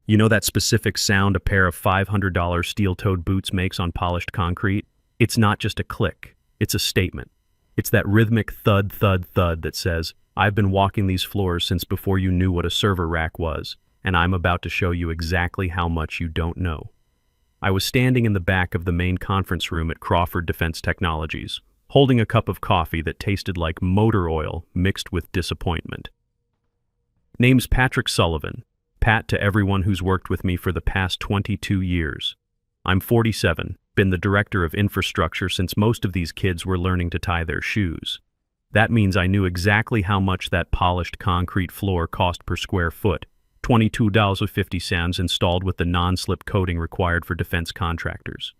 You know that specific sound a pair of $500 steel-toed boots makes on polished concrete? It's not just a click, it's a statement. It's that rhythmic thud, thud, thud that says, I've been walking these floors since before you knew what a server rack was, and I'm about to show you exactly how much you don't know. I was standing in the back of the main conference room at Crawford Defense Technologies, holding a cup of coffee that tasted like motor oil mixed with disappointment. Name's Patrick Sullivan. Pat to everyone who's worked with me for the past 22 years. I'm 47, been the director of infrastructure since most of these kids were learning to tie their shoes. That means I knew exactly how much that polished concrete floor cost per square foot, $22.50 installed with the non-slip coating required for defense contractors.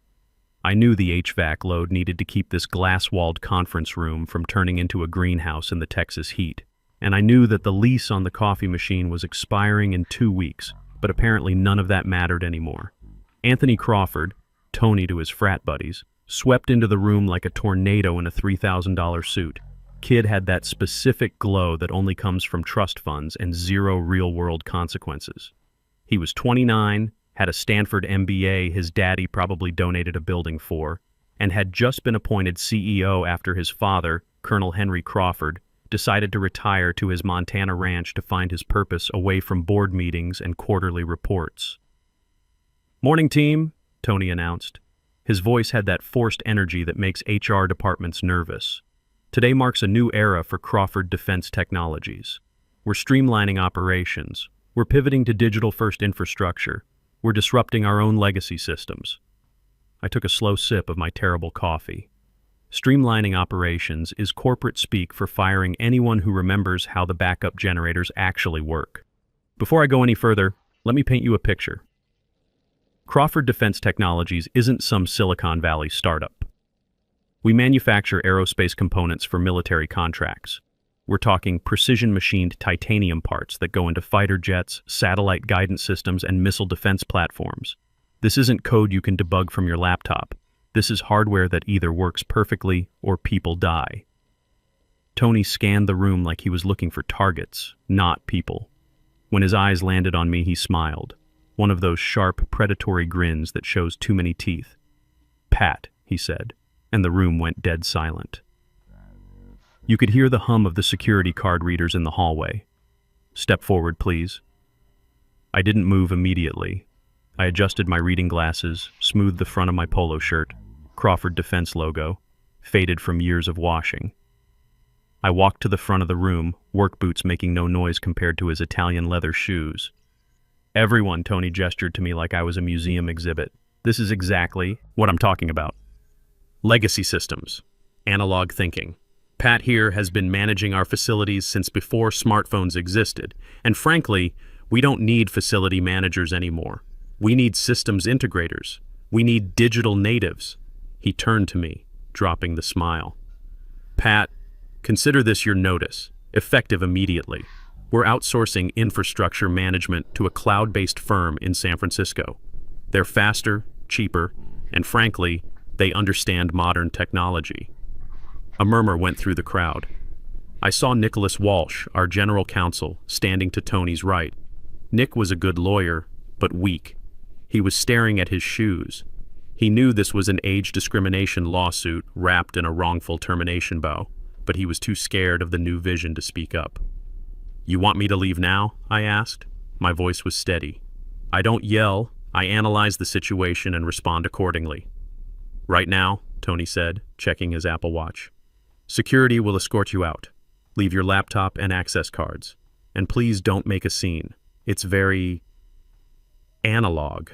I knew the HVAC load needed to keep this glass-walled conference room from turning into a greenhouse in the Texas heat. And I knew that the lease on the coffee machine was expiring in 2 weeks, but apparently none of that mattered anymore. Anthony Crawford, Tony to his frat buddies, swept into the room like a tornado in a $3,000 suit. Kid had that specific glow that only comes from trust funds and zero real-world consequences. He was 29, had a Stanford MBA his daddy probably donated a building for, and had just been appointed CEO after his father, Colonel Henry Crawford, decided to retire to his Montana ranch to find his purpose away from board meetings and quarterly reports. "Morning, team," Tony announced. His voice had that forced energy that makes HR departments nervous. Today marks a new era for Crawford Defense Technologies. We're streamlining operations. We're pivoting to digital-first infrastructure. We're disrupting our own legacy systems. I took a slow sip of my terrible coffee. Streamlining operations is corporate speak for firing anyone who remembers how the backup generators actually work. Before I go any further, let me paint you a picture. Crawford Defense Technologies isn't some Silicon Valley startup. We manufacture aerospace components for military contracts. We're talking precision-machined titanium parts that go into fighter jets, satellite guidance systems, and missile defense platforms. This isn't code you can debug from your laptop. This is hardware that either works perfectly or people die. Tony scanned the room like he was looking for targets, not people. When his eyes landed on me, he smiled. One of those sharp, predatory grins that shows too many teeth. "Pat," he said, and the room went dead silent. You could hear the hum of the security card readers in the hallway. "Step forward, please." I didn't move immediately. I adjusted my reading glasses, smoothed the front of my polo shirt, Crawford Defense logo, faded from years of washing. I walked to the front of the room, work boots making no noise compared to his Italian leather shoes. "Everyone," Tony gestured to me like I was a museum exhibit. "This is exactly what I'm talking about. Legacy systems. Analog thinking. Pat here has been managing our facilities since before smartphones existed, and frankly, we don't need facility managers anymore. We need systems integrators. We need digital natives." He turned to me, dropping the smile. "Pat, consider this your notice, effective immediately. We're outsourcing infrastructure management to a cloud-based firm in San Francisco. They're faster, cheaper, and frankly, they understand modern technology." A murmur went through the crowd. I saw Nicholas Walsh, our general counsel, standing to Tony's right. Nick was a good lawyer, but weak. He was staring at his shoes. He knew this was an age discrimination lawsuit wrapped in a wrongful termination bow, but he was too scared of the new vision to speak up. "You want me to leave now?" I asked. My voice was steady. I don't yell, I analyze the situation and respond accordingly. "Right now," Tony said, checking his Apple Watch. "Security will escort you out. Leave your laptop and access cards. And please don't make a scene. It's very analog."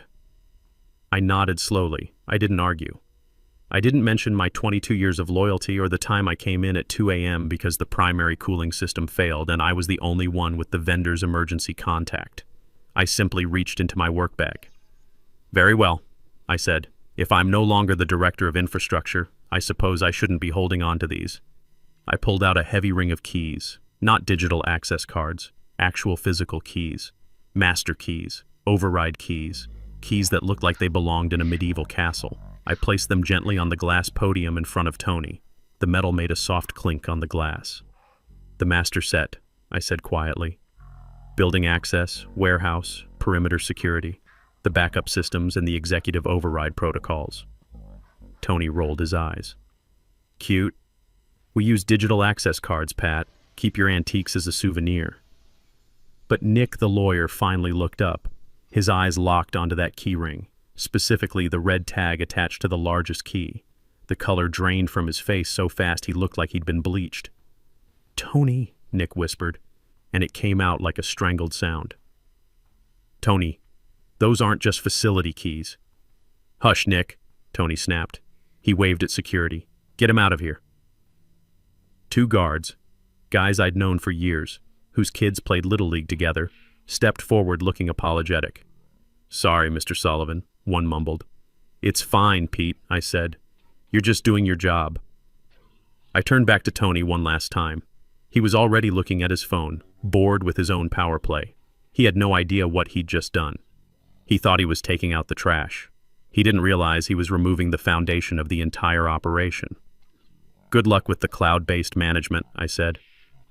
I nodded slowly. I didn't argue. I didn't mention my 22 years of loyalty or the time I came in at 2 a.m. because the primary cooling system failed and I was the only one with the vendor's emergency contact. I simply reached into my work bag. "Very well," I said. "If I'm no longer the director of infrastructure, I suppose I shouldn't be holding on to these." I pulled out a heavy ring of keys, not digital access cards, actual physical keys, master keys, override keys, keys that looked like they belonged in a medieval castle. I placed them gently on the glass podium in front of Tony. The metal made a soft clink on the glass. "The master set," I said quietly. Building access, warehouse, perimeter security, the backup systems, and the executive override protocols. Tony rolled his eyes. Cute. We use digital access cards, Pat. Keep your antiques as a souvenir. But Nick, the lawyer, finally looked up. His eyes locked onto that key ring, specifically the red tag attached to the largest key. The color drained from his face so fast he looked like he'd been bleached. Tony, Nick whispered, and it came out like a strangled sound. Tony, those aren't just facility keys. Hush, Nick, Tony snapped. He waved at security. Get him out of here. Two guards, guys I'd known for years, whose kids played Little League together, stepped forward looking apologetic. Sorry, Mr. Sullivan, one mumbled. It's fine, Pete, I said. You're just doing your job. I turned back to Tony one last time. He was already looking at his phone, bored with his own power play. He had no idea what he'd just done. He thought he was taking out the trash. He didn't realize he was removing the foundation of the entire operation. Good luck with the cloud-based management, I said.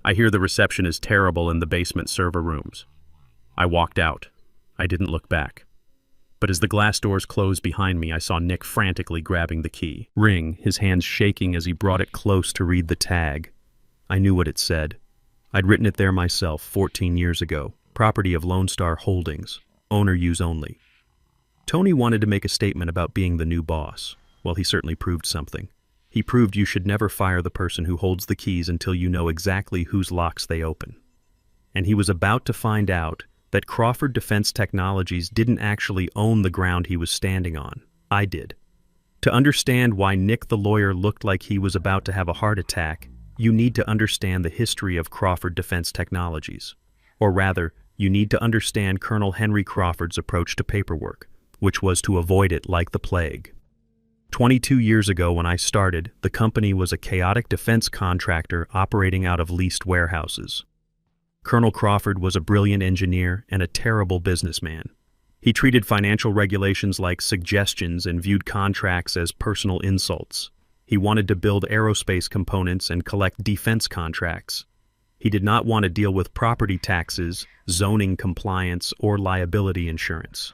I hear the reception is terrible in the basement server rooms. I walked out. I didn't look back. But as the glass doors closed behind me, I saw Nick frantically grabbing the key ring, his hands shaking as he brought it close to read the tag. I knew what it said. I'd written it there myself 14 years ago. Property of Lone Star Holdings. Owner use only. Tony wanted to make a statement about being the new boss. Well, he certainly proved something. He proved you should never fire the person who holds the keys until you know exactly whose locks they open. And he was about to find out that Crawford Defense Technologies didn't actually own the ground he was standing on. I did. To understand why Nick the lawyer looked like he was about to have a heart attack, you need to understand the history of Crawford Defense Technologies. Or rather, you need to understand Colonel Henry Crawford's approach to paperwork, which was to avoid it like the plague. 22 years ago when I started, the company was a chaotic defense contractor operating out of leased warehouses. Colonel Crawford was a brilliant engineer and a terrible businessman. He treated financial regulations like suggestions and viewed contracts as personal insults. He wanted to build aerospace components and collect defense contracts. He did not want to deal with property taxes, zoning compliance, or liability insurance.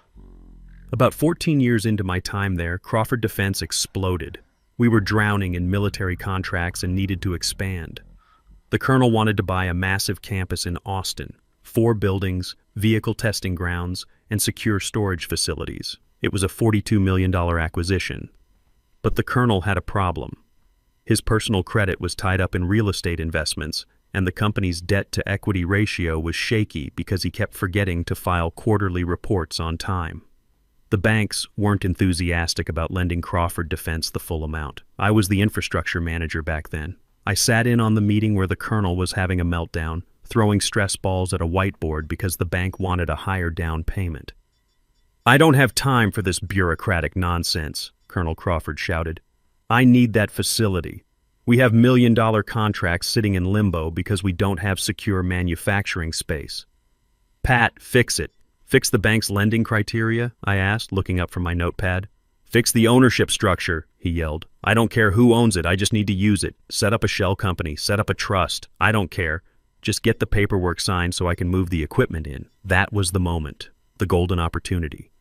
About 14 years into my time there, Crawford Defense exploded. We were drowning in military contracts and needed to expand. The colonel wanted to buy a massive campus in Austin, 4 buildings, vehicle testing grounds, and secure storage facilities. It was a $42 million acquisition. But the colonel had a problem. His personal credit was tied up in real estate investments, and the company's debt-to-equity ratio was shaky because he kept forgetting to file quarterly reports on time. The banks weren't enthusiastic about lending Crawford Defense the full amount. I was the infrastructure manager back then. I sat in on the meeting where the colonel was having a meltdown, throwing stress balls at a whiteboard because the bank wanted a higher down payment. I don't have time for this bureaucratic nonsense, Colonel Crawford shouted. I need that facility. We have million-dollar contracts sitting in limbo because we don't have secure manufacturing space. Pat, fix it. Fix the bank's lending criteria? I asked, looking up from my notepad. Fix the ownership structure, he yelled. I don't care who owns it, I just need to use it. Set up a shell company, set up a trust. I don't care. Just get the paperwork signed so I can move the equipment in. That was the moment, the golden opportunity.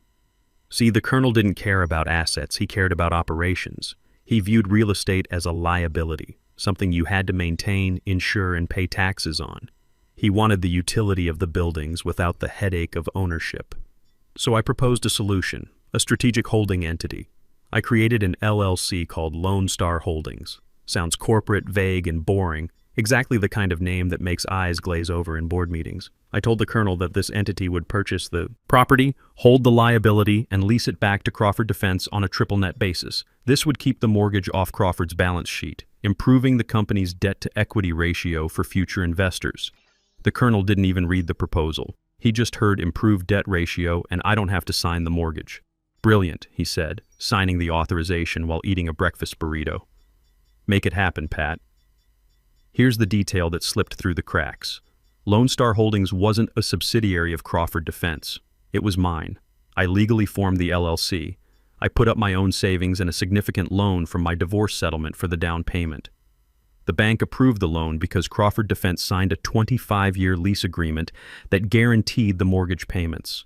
See, the colonel didn't care about assets, he cared about operations. He viewed real estate as a liability, something you had to maintain, insure, and pay taxes on. He wanted the utility of the buildings without the headache of ownership. So I proposed a solution, a strategic holding entity. I created an LLC called Lone Star Holdings. Sounds corporate, vague, and boring, exactly the kind of name that makes eyes glaze over in board meetings. I told the colonel that this entity would purchase the property, hold the liability, and lease it back to Crawford Defense on a triple net basis. This would keep the mortgage off Crawford's balance sheet, improving the company's debt-to-equity ratio for future investors. The colonel didn't even read the proposal. He just heard improved debt ratio and I don't have to sign the mortgage. Brilliant, he said, signing the authorization while eating a breakfast burrito. Make it happen, Pat. Here's the detail that slipped through the cracks. Lone Star Holdings wasn't a subsidiary of Crawford Defense. It was mine. I legally formed the LLC. I put up my own savings and a significant loan from my divorce settlement for the down payment. The bank approved the loan because Crawford Defense signed a 25-year lease agreement that guaranteed the mortgage payments.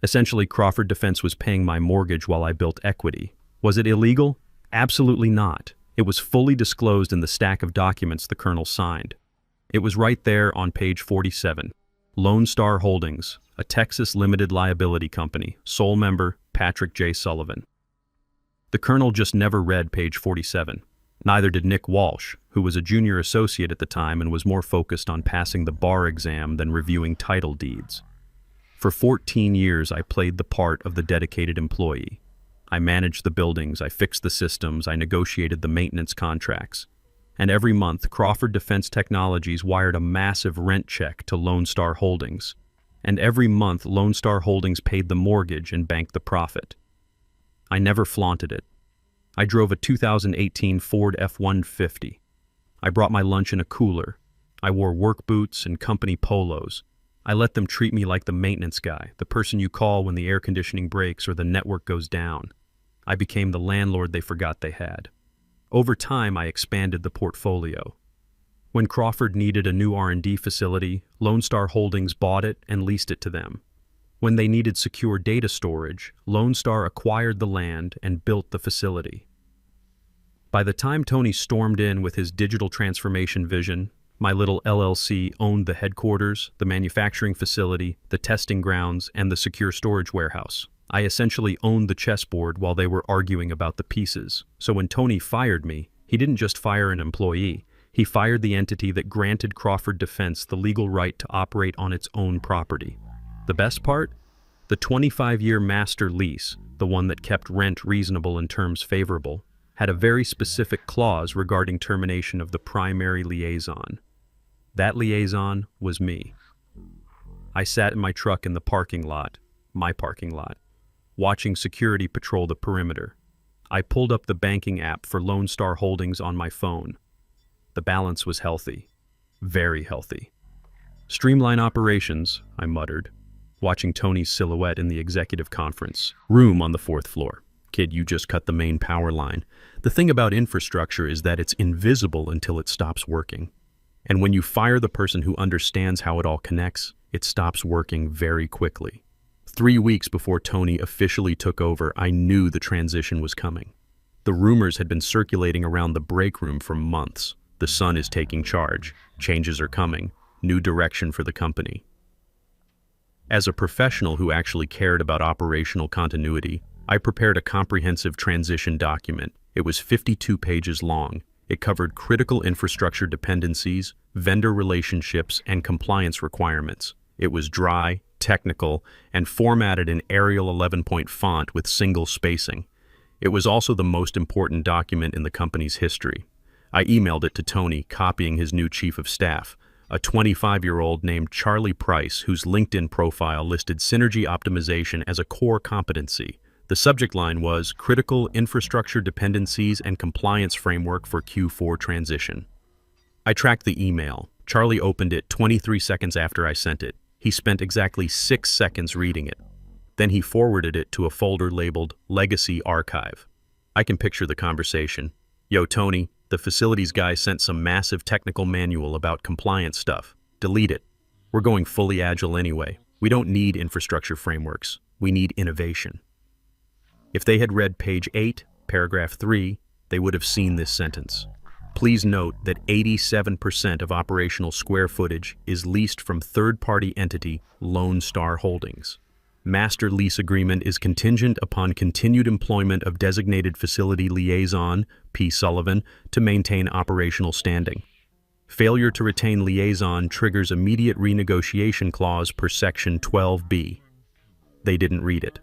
Essentially, Crawford Defense was paying my mortgage while I built equity. Was it illegal? Absolutely not. It was fully disclosed in the stack of documents the colonel signed. It was right there on page 47. Lone Star Holdings, a Texas limited liability company, sole member Patrick J. Sullivan. The colonel just never read page 47. Neither did Nick Walsh, who was a junior associate at the time and was more focused on passing the bar exam than reviewing title deeds. For 14 years, I played the part of the dedicated employee. I managed the buildings, I fixed the systems, I negotiated the maintenance contracts. And every month, Crawford Defense Technologies wired a massive rent check to Lone Star Holdings. And every month, Lone Star Holdings paid the mortgage and banked the profit. I never flaunted it. I drove a 2018 Ford F-150. I brought my lunch in a cooler. I wore work boots and company polos. I let them treat me like the maintenance guy, the person you call when the air conditioning breaks or the network goes down. I became the landlord they forgot they had. Over time, I expanded the portfolio. When Crawford needed a new R&D facility, Lone Star Holdings bought it and leased it to them. When they needed secure data storage, Lone Star acquired the land and built the facility. By the time Tony stormed in with his digital transformation vision, my little LLC owned the headquarters, the manufacturing facility, the testing grounds, and the secure storage warehouse. I essentially owned the chessboard while they were arguing about the pieces. So when Tony fired me, he didn't just fire an employee. He fired the entity that granted Crawford Defense the legal right to operate on its own property. The best part? The 25-year master lease, the one that kept rent reasonable and terms favorable, had a very specific clause regarding termination of the primary liaison. That liaison was me. I sat in my truck in the parking lot, my parking lot, watching security patrol the perimeter. I pulled up the banking app for Lone Star Holdings on my phone. The balance was healthy, very healthy. Streamline operations, I muttered, watching Tony's silhouette in the executive conference room on the 4th floor. Kid, you just cut the main power line. The thing about infrastructure is that it's invisible until it stops working. And when you fire the person who understands how it all connects, it stops working very quickly. 3 weeks before Tony officially took over, I knew the transition was coming. The rumors had been circulating around the break room for months. The sun is taking charge. Changes are coming. New direction for the company. As a professional who actually cared about operational continuity, I prepared a comprehensive transition document. It was 52 pages long. It covered critical infrastructure dependencies, vendor relationships, and compliance requirements. It was dry, technical, and formatted in Arial 11-point font with single spacing. It was also the most important document in the company's history. I emailed it to Tony, copying his new chief of staff, a 25-year-old named Charlie Price, whose LinkedIn profile listed synergy optimization as a core competency. The subject line was Critical Infrastructure Dependencies and Compliance Framework for Q4 Transition. I tracked the email. Charlie opened it 23 seconds after I sent it. He spent exactly 6 seconds reading it. Then he forwarded it to a folder labeled Legacy Archive. I can picture the conversation. Yo, Tony, the facilities guy sent some massive technical manual about compliance stuff. Delete it. We're going fully agile anyway. We don't need infrastructure frameworks. We need innovation. If they had read page 8, paragraph 3, they would have seen this sentence. Please note that 87% of operational square footage is leased from third-party entity Lone Star Holdings. Master lease agreement is contingent upon continued employment of designated facility liaison, P. Sullivan, to maintain operational standing. Failure to retain liaison triggers immediate renegotiation clause per section 12B. They didn't read it.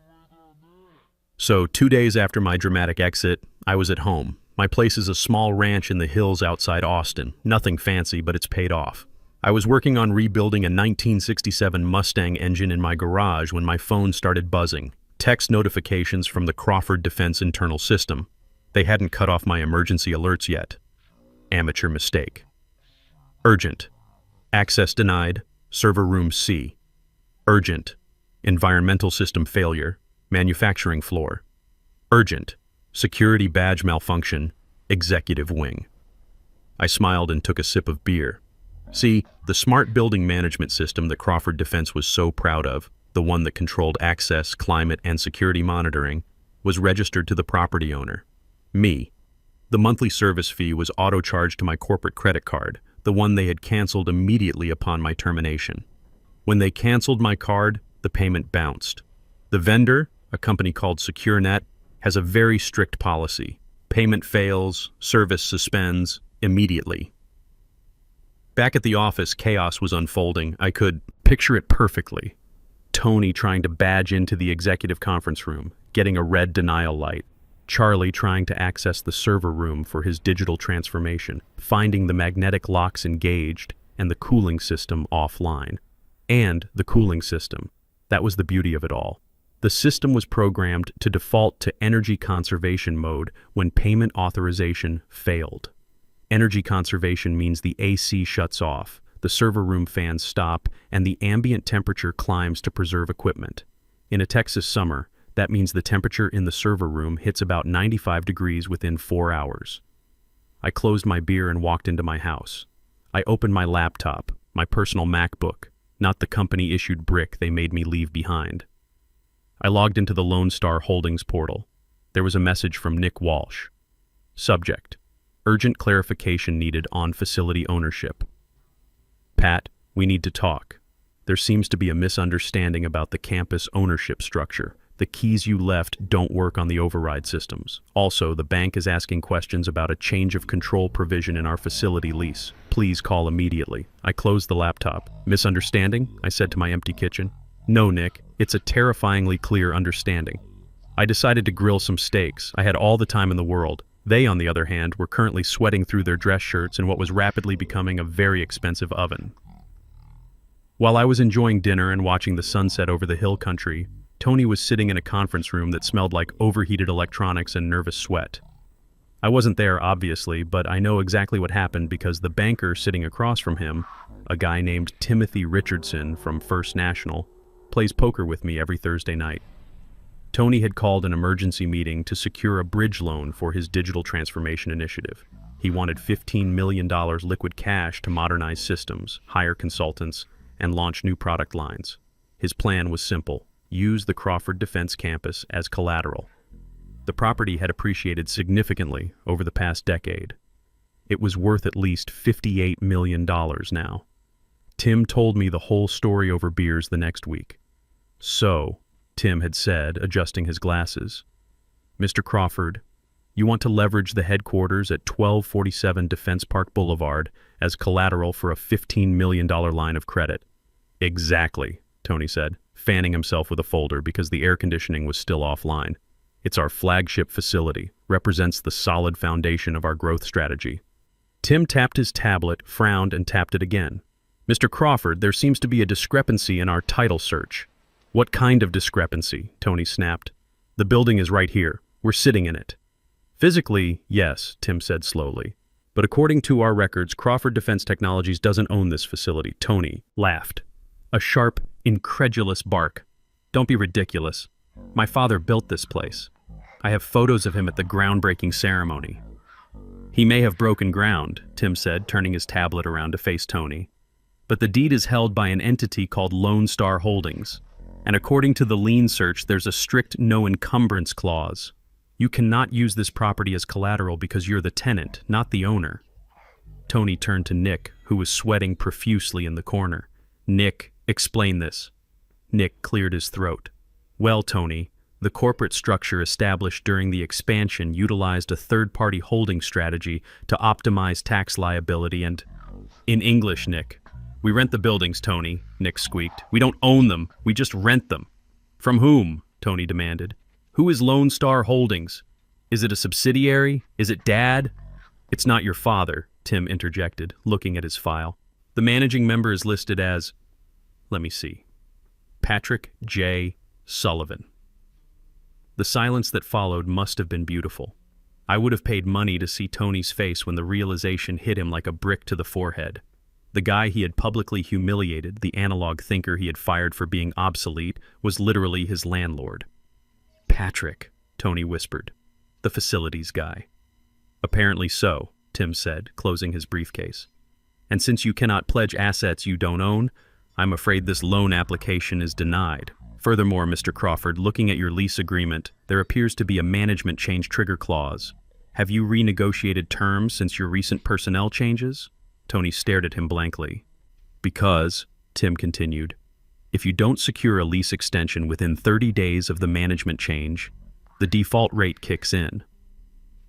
So 2 days after my dramatic exit, I was at home. My place is a small ranch in the hills outside Austin. Nothing fancy, but it's paid off. I was working on rebuilding a 1967 Mustang engine in my garage when my phone started buzzing. Text notifications from the Crawford Defense internal system. They hadn't cut off my emergency alerts yet. Amateur mistake. Urgent. Access denied. Server room C. Urgent. Environmental system failure. Manufacturing floor. Urgent. Security badge malfunction. Executive wing. I smiled and took a sip of beer. See, the smart building management system that Crawford Defense was so proud of, the one that controlled access, climate, and security monitoring, was registered to the property owner, me. The monthly service fee was auto-charged to my corporate credit card, the one they had canceled immediately upon my termination. When they canceled my card, the payment bounced. The vendor, a company called SecureNet, has a very strict policy. Payment fails, service suspends, immediately. Back at the office, chaos was unfolding. I could picture it perfectly. Tony trying to badge into the executive conference room, getting a red denial light. Charlie trying to access the server room for his digital transformation, finding the magnetic locks engaged and the cooling system offline. And the cooling system. That was the beauty of it all. The system was programmed to default to energy conservation mode when payment authorization failed. Energy conservation means the AC shuts off, the server room fans stop, and the ambient temperature climbs to preserve equipment. In a Texas summer, that means the temperature in the server room hits about 95 degrees within 4 hours. I closed my beer and walked into my house. I opened my laptop, my personal MacBook, not the company-issued brick they made me leave behind. I logged into the Lone Star Holdings portal. There was a message from Nick Walsh. Subject: urgent clarification needed on facility ownership. Pat, we need to talk. There seems to be a misunderstanding about the campus ownership structure. The keys you left don't work on the override systems. Also, the bank is asking questions about a change of control provision in our facility lease. Please call immediately. I closed the laptop. Misunderstanding? I said to my empty kitchen. No, Nick, it's a terrifyingly clear understanding. I decided to grill some steaks. I had all the time in the world. They, on the other hand, were currently sweating through their dress shirts in what was rapidly becoming a very expensive oven. While I was enjoying dinner and watching the sunset over the hill country, Tony was sitting in a conference room that smelled like overheated electronics and nervous sweat. I wasn't there, obviously, but I know exactly what happened because the banker sitting across from him, a guy named Timothy Richardson from First National, plays poker with me every Thursday night. Tony had called an emergency meeting to secure a bridge loan for his digital transformation initiative. He wanted $15 million liquid cash to modernize systems, hire consultants, and launch new product lines. His plan was simple: use the Crawford Defense campus as collateral. The property had appreciated significantly over the past decade. It was worth at least $58 million now. Tim told me the whole story over beers the next week. So, Tim had said, adjusting his glasses, Mr. Crawford, you want to leverage the headquarters at 1247 Defense Park Boulevard as collateral for a $15 million line of credit. Exactly, Tony said, fanning himself with a folder because the air conditioning was still offline. It's our flagship facility, represents the solid foundation of our growth strategy. Tim tapped his tablet, frowned, and tapped it again. Mr. Crawford, there seems to be a discrepancy in our title search. What kind of discrepancy? Tony snapped. The building is right here. We're sitting in it. Physically, yes, Tim said slowly. But according to our records, Crawford Defense Technologies doesn't own this facility. Tony laughed. A sharp, incredulous bark. Don't be ridiculous. My father built this place. I have photos of him at the groundbreaking ceremony. He may have broken ground, Tim said, turning his tablet around to face Tony. But the deed is held by an entity called Lone Star Holdings. And according to the lien search, there's a strict no encumbrance clause. You cannot use this property as collateral because you're the tenant, not the owner. Tony turned to Nick, who was sweating profusely in the corner. Nick, explain this. Nick cleared his throat. Well, Tony, the corporate structure established during the expansion utilized a third-party holding strategy to optimize tax liability and... In English, Nick. We rent the buildings, Tony, Nick squeaked. We don't own them, we just rent them. From whom? Tony demanded. Who is Lone Star Holdings? Is it a subsidiary? Is it Dad? It's not your father, Tim interjected, looking at his file. The managing member is listed as, let me see, Patrick J. Sullivan. The silence that followed must have been beautiful. I would have paid money to see Tony's face when the realization hit him like a brick to the forehead. The guy he had publicly humiliated, the analog thinker he had fired for being obsolete, was literally his landlord. Patrick, Tony whispered. The facilities guy. Apparently so, Tim said, closing his briefcase. "And since you cannot pledge assets you don't own, I'm afraid this loan application is denied. Furthermore, Mr. Crawford, looking at your lease agreement, there appears to be a management change trigger clause. Have you renegotiated terms since your recent personnel changes?" Tony stared at him blankly. "Because," Tim continued, "if you don't secure a lease extension within 30 days of the management change, the default rate kicks in.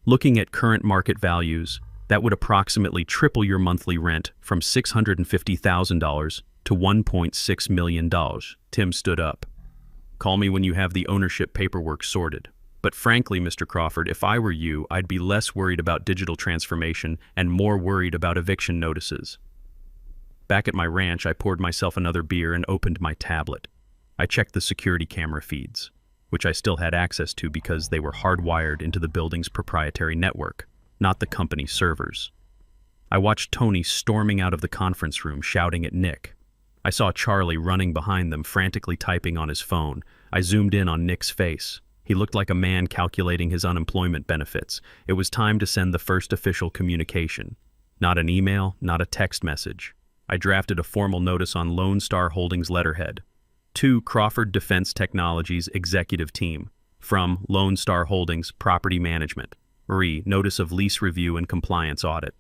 Looking at current market values, that would approximately triple your monthly rent from $650,000 to $1.6 million. Tim stood up. "Call me when you have the ownership paperwork sorted. But frankly, Mr. Crawford, if I were you, I'd be less worried about digital transformation and more worried about eviction notices." Back at my ranch, I poured myself another beer and opened my tablet. I checked the security camera feeds, which I still had access to because they were hardwired into the building's proprietary network, not the company's servers. I watched Tony storming out of the conference room, shouting at Nick. I saw Charlie running behind them, frantically typing on his phone. I zoomed in on Nick's face. He looked like a man calculating his unemployment benefits. It was time to send the first official communication. Not an email, not a text message. I drafted a formal notice on Lone Star Holdings letterhead. To Crawford Defense Technologies Executive Team. From Lone Star Holdings Property Management. Notice of lease review and compliance audit.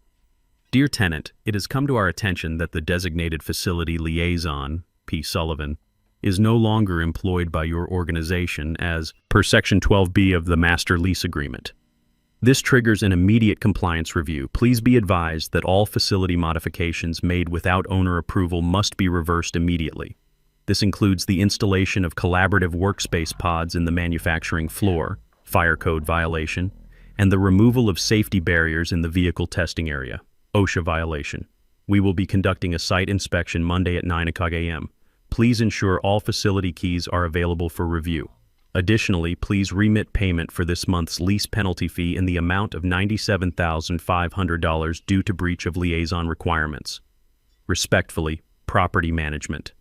Dear tenant, it has come to our attention that the designated facility liaison, P. Sullivan, is no longer employed by your organization as per Section 12B of the Master Lease Agreement. This triggers an immediate compliance review. Please be advised that all facility modifications made without owner approval must be reversed immediately. This includes the installation of collaborative workspace pods in the manufacturing floor, fire code violation, and the removal of safety barriers in the vehicle testing area, OSHA violation. We will be conducting a site inspection Monday at 9 a.m. Please ensure all facility keys are available for review. Additionally, please remit payment for this month's lease penalty fee in the amount of $97,500 due to breach of liaison requirements. Respectfully, Property Management.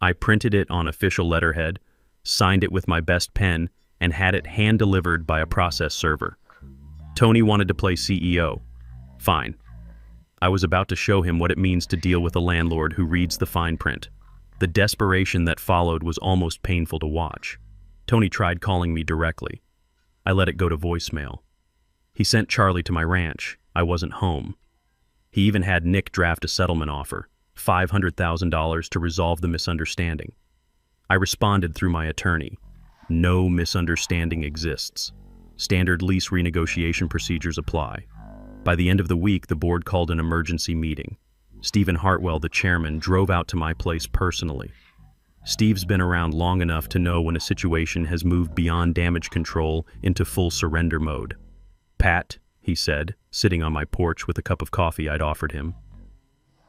I printed it on official letterhead, signed it with my best pen, and had it hand-delivered by a process server. Tony wanted to play CEO. Fine. I was about to show him what it means to deal with a landlord who reads the fine print. The desperation that followed was almost painful to watch. Tony tried calling me directly. I let it go to voicemail. He sent Charlie to my ranch. I wasn't home. He even had Nick draft a settlement offer, $500,000 to resolve the misunderstanding. I responded through my attorney. No misunderstanding exists. Standard lease renegotiation procedures apply. By the end of the week, the board called an emergency meeting. Stephen Hartwell, the chairman, drove out to my place personally. Steve's been around long enough to know when a situation has moved beyond damage control into full surrender mode. "Pat," he said, sitting on my porch with a cup of coffee I'd offered him.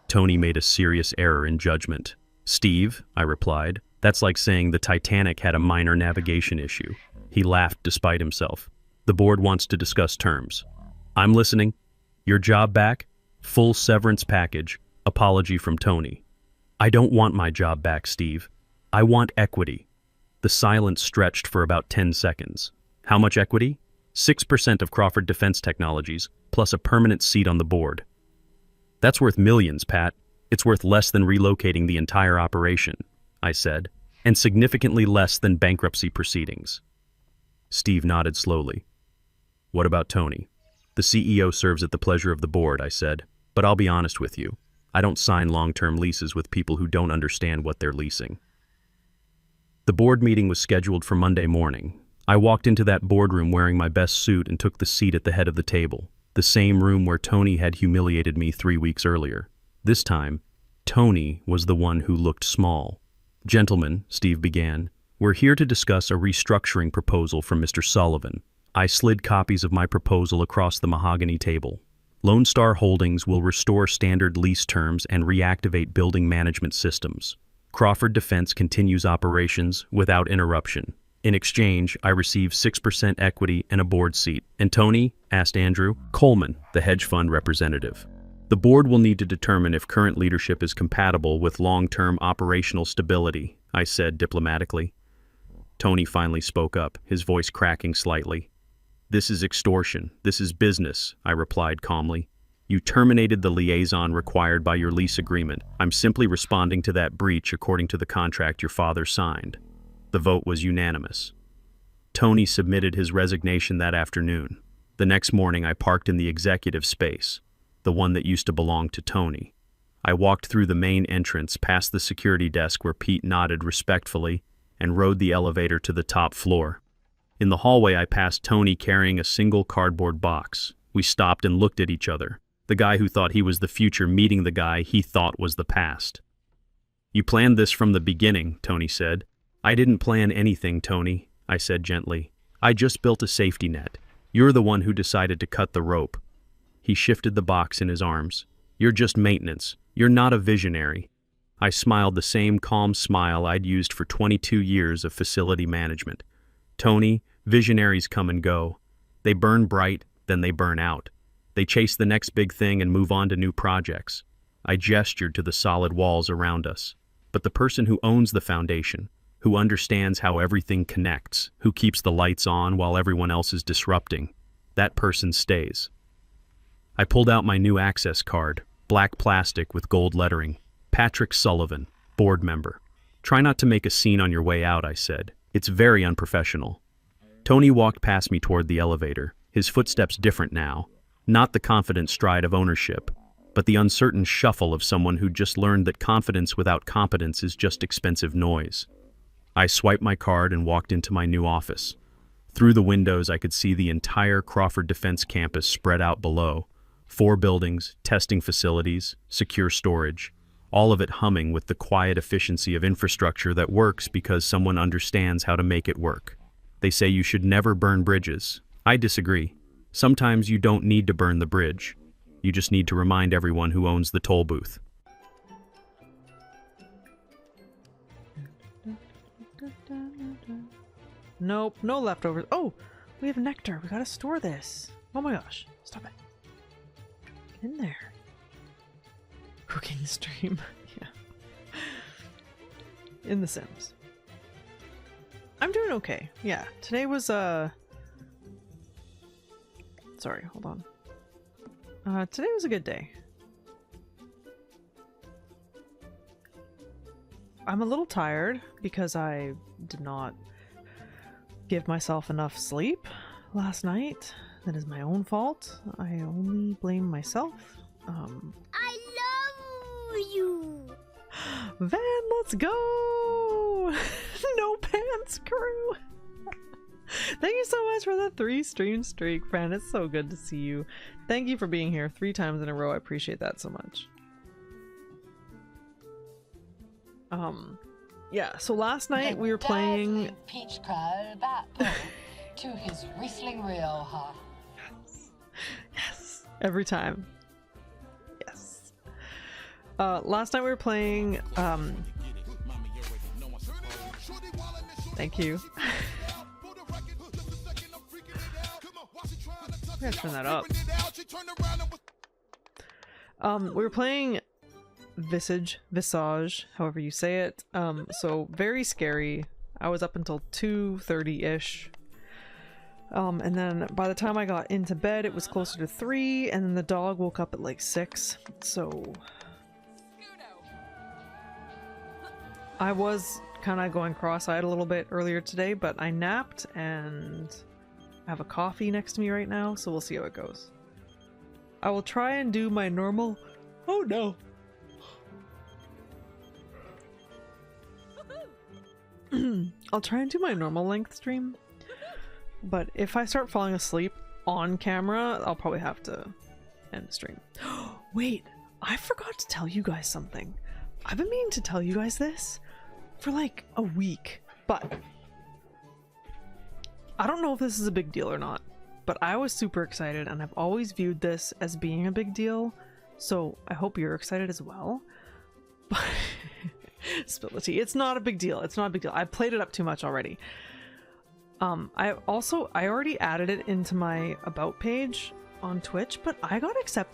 Tony made a serious error in judgment. "Steve," I replied, "that's like saying the Titanic had a minor navigation issue." He laughed despite himself. "The board wants to discuss terms." "I'm listening." "Your job back? Full severance package. Apology from Tony." "I don't want my job back, Steve. I want equity." The silence stretched for about 10 seconds. "How much equity?" 6% of Crawford Defense Technologies, plus a permanent seat on the board." "That's worth millions, Pat. It's worth less than relocating the entire operation," I said, "and significantly less than bankruptcy proceedings." Steve nodded slowly. "What about Tony?" "The CEO serves at the pleasure of the board," I said, "but I'll be honest with you. I don't sign long-term leases with people who don't understand what they're leasing." The board meeting was scheduled for Monday morning. I walked into that boardroom wearing my best suit and took the seat at the head of the table, the same room where Tony had humiliated me 3 weeks earlier. This time, Tony was the one who looked small. "Gentlemen," Steve began, "we're here to discuss a restructuring proposal from Mr. Sullivan." I slid copies of my proposal across the mahogany table. "Lone Star Holdings will restore standard lease terms and reactivate building management systems. Crawford Defense continues operations without interruption. In exchange, I receive 6% equity and a board seat." "And Tony?" asked Andrew Coleman, the hedge fund representative. "The board will need to determine if current leadership is compatible with long-term operational stability," I said diplomatically. Tony finally spoke up, his voice cracking slightly. "This is extortion. This is business," I replied calmly. You terminated the liaison required by your lease agreement. I'm simply responding to that breach according to the contract your father signed. The vote was unanimous. Tony submitted his resignation that afternoon. The next morning, I parked in the executive space, the one that used to belong to Tony. I walked through the main entrance, past the security desk where Pete nodded respectfully, and rode the elevator to the top floor. In the hallway, I passed Tony carrying a single cardboard box. We stopped and looked at each other. The guy who thought he was the future meeting the guy he thought was the past. You planned this from the beginning, Tony said. I didn't plan anything, Tony, I said gently. I just built a safety net. You're the one who decided to cut the rope. He shifted the box in his arms. You're just maintenance. You're not a visionary. I smiled the same calm smile I'd used for 22 years of facility management. Tony, visionaries come and go. They burn bright, then they burn out. They chase the next big thing and move on to new projects. I gestured to the solid walls around us. But the person who owns the foundation, who understands how everything connects, who keeps the lights on while everyone else is disrupting, that person stays. I pulled out my new access card, black plastic with gold lettering. Patrick Sullivan, board member. Try not to make a scene on your way out, I said. It's very unprofessional. Tony walked past me toward the elevator, his footsteps different now. Not the confident stride of ownership, but the uncertain shuffle of someone who just learned that confidence without competence is just expensive noise. I swiped my card and walked into my new office. Through the windows, I could see the entire Crawford Defense campus spread out below. 4 buildings, testing facilities, secure storage, all of it humming with the quiet efficiency of infrastructure that works because someone understands how to make it work. They say you should never burn bridges. I disagree. Sometimes you don't need to burn the bridge. You just need to remind everyone who owns the toll booth. Nope, no leftovers. Oh, we have nectar. We gotta store this. Oh my gosh, stop it. Get in there. Cooking stream. Yeah. In The Sims. I'm doing okay. Yeah, today was, sorry, hold on. Today was a good day. I'm a little tired because I did not give myself enough sleep last night. That is my own fault. I only blame myself. I love you! Van, let's go! No pants crew! Thank you so much for the 3 stream streak, friend. It's so good to see you. Thank you for being here 3 times in a row. I appreciate that so much. Yeah, so last night we were playing Peach Crowd that to his Riesling Rioja. Yes. Yes. Every time. Yes. Last night we were playing thank you. I gotta turn that up. We were playing Visage, however you say it. So very scary. I was up until 2:30-ish. And then by the time I got into bed, it was closer to 3, and then the dog woke up at like 6. So I was kind of going cross-eyed a little bit earlier today, but I napped and I have a coffee next to me right now, so we'll see how it goes. I will try and do my normal... Oh no! I'll try and do my normal length stream, but if I start falling asleep on camera, I'll probably have to end the stream. Wait, I forgot to tell you guys something. I've been meaning to tell you guys this for like a week, but I don't know if this is a big deal or not, but I was super excited and I've always viewed this as being a big deal, so I hope you're excited as well. But spill the tea. It's not a big deal. It's not a big deal. I've played it up too much already. I already added it into my about page on Twitch, but I got accepted